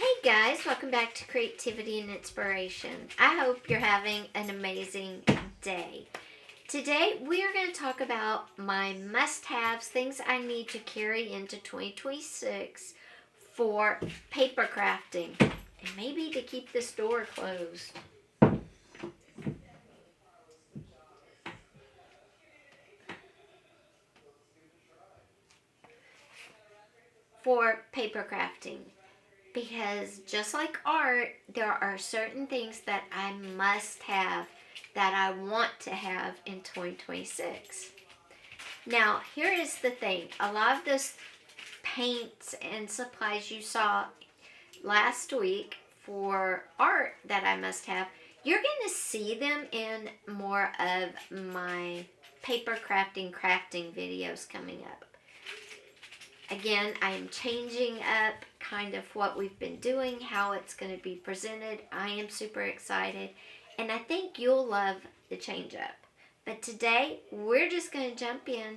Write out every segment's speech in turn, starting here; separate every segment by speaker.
Speaker 1: Hey guys, welcome back to Creativity and Inspiration. I hope you're having an amazing day. Today we are going to talk about my must-haves, things I need to carry into 2026 for paper crafting and maybe to keep this door closed. For paper crafting. Because just like art, there are certain things that I must have, that I want to have in 2026. Now, here is the thing. A lot of those paints and supplies you saw last week for art that I must have, you're going to see them in more of my paper crafting videos coming up. Again, I am changing up kind of what we've been doing, how it's going to be presented. I am super excited, and I think you'll love the change up. But today, we're just going to jump in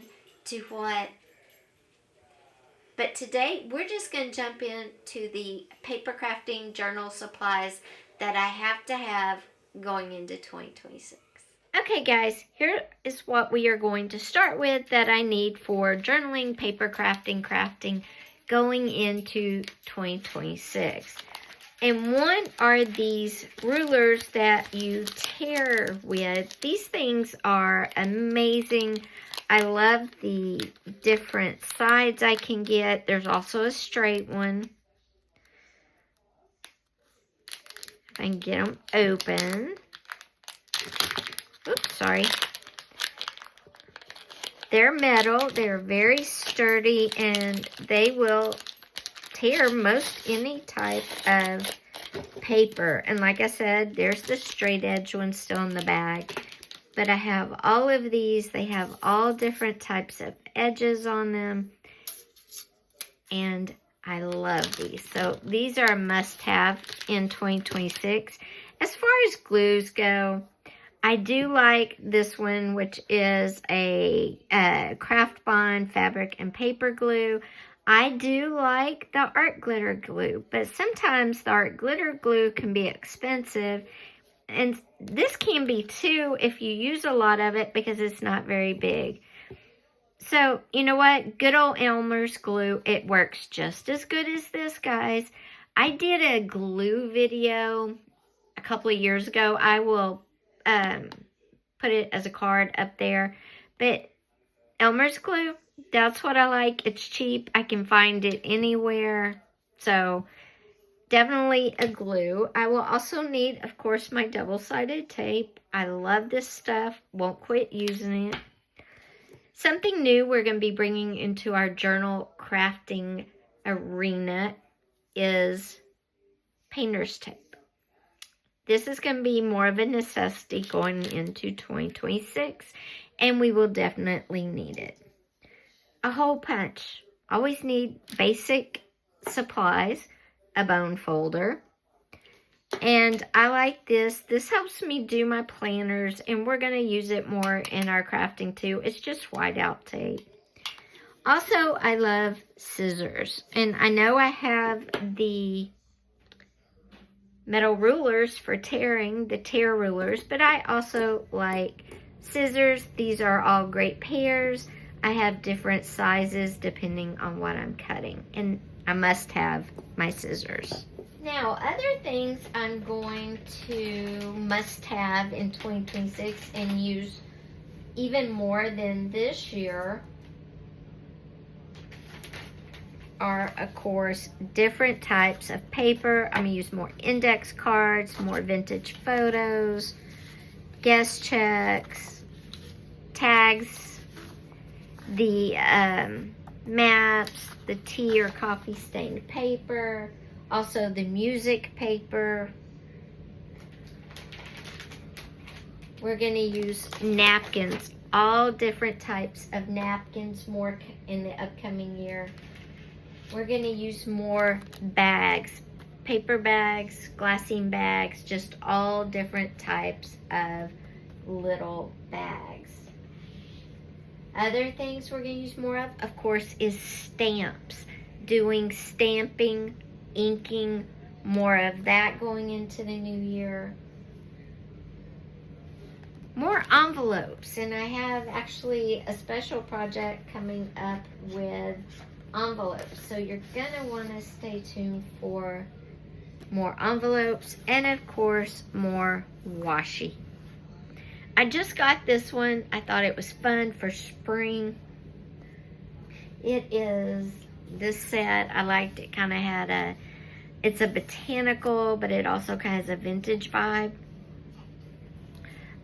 Speaker 1: to the paper crafting journal supplies that I have to have going into 2026. Okay guys, here is what we are going to start with that I need for journaling, paper crafting going into 2026. And one are these rulers that you tear with. These things are amazing. I love the different sides I can get. There's also a straight one. If I can get them open. Oops, sorry. They're metal, they're very sturdy, and they will tear most any type of paper. And like I said, there's the straight edge one still in the bag. But I have all of these. They have all different types of edges on them. And I love these. So these are a must-have in 2026. As far as glues go, I do like this one, which is a Craft Bond fabric and paper glue. I do like the art glitter glue, but sometimes the art glitter glue can be expensive. And this can be too if you use a lot of it because it's not very big. So, you know what? Good old Elmer's glue. It works just as good as this, guys. I did a glue video a couple of years ago. I will put it as a card up there. But Elmer's glue, that's what I like. It's cheap. I can find it anywhere. So definitely a glue. I will also need, of course, my double-sided tape. I love this stuff. Won't quit using it. Something new we're going to be bringing into our journal crafting arena is painter's tape. This is going to be more of a necessity going into 2026, and we will definitely need it. A hole punch. Always need basic supplies, a bone folder, and I like this. This helps me do my planners, and we're going to use it more in our crafting too. It's just whiteout tape. Also, I love scissors, and I know I have the metal rulers for tearing, the tear rulers, but I also like scissors. These are all great pairs. I have different sizes depending on what I'm cutting, and I must have my scissors. Now, other things I'm going to must have in 2026 and use even more than this year are, of course, different types of paper. I'm going to use more index cards, more vintage photos, guest checks, tags, the maps, the tea or coffee stained paper, also the music paper. We're going to use napkins, all different types of napkins more in the upcoming year. We're going to use more bags, paper bags, glassine bags, just all different types of little bags. Other things we're going to use more of course, is stamps. Doing stamping, inking, more of that going into the new year. More envelopes, and I have actually a special project coming up with envelopes, so you're gonna want to stay tuned for more envelopes and of course more washi. I just got this one. I thought it was fun for spring. It is this set. I liked it. Kind of had it's a botanical, but it also kind of has a vintage vibe.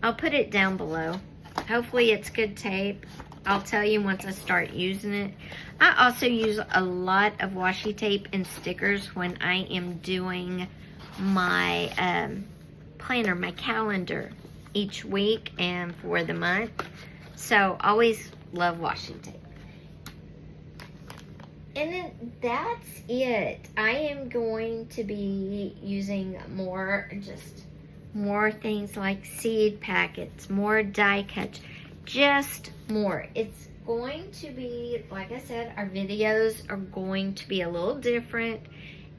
Speaker 1: I'll put it down below. Hopefully it's good tape. I'll tell you once I start using it. I also use a lot of washi tape and stickers when I am doing my planner, my calendar each week and for the month. So always love washi tape. And then that's it. I am going to be using more things like seed packets, more die cuts, just more. It's going to be, like I said, our videos are going to be a little different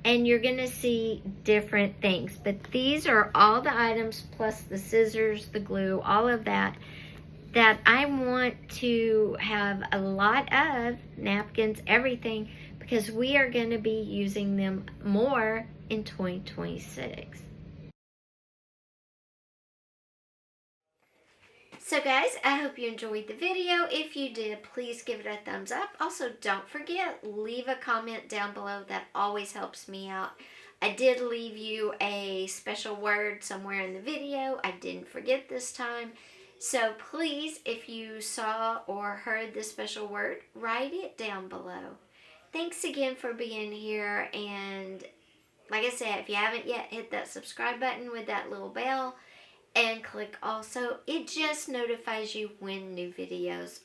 Speaker 1: and you're going to see different things. But these are all the items plus the scissors, the glue, all of that I want to have a lot of napkins, everything, because we are going to be using them more in 2026. So guys, I hope you enjoyed the video. If you did, please give it a thumbs up. Also, don't forget, leave a comment down below. That always helps me out. I did leave you a special word somewhere in the video. I didn't forget this time. So please, if you saw or heard the special word, write it down below. Thanks again for being here. And like I said, if you haven't yet, hit that subscribe button with that little bell. And click also. It just notifies you when new videos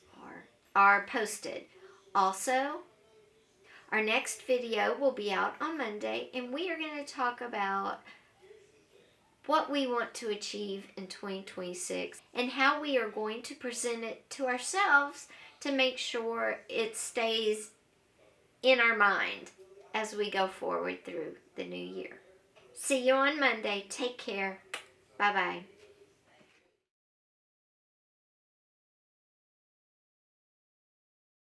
Speaker 1: are posted. Also, our next video will be out on Monday. And we are going to talk about what we want to achieve in 2026 and how we are going to present it to ourselves to make sure it stays in our mind as we go forward through the new year. See you on Monday. Take care. Bye-bye.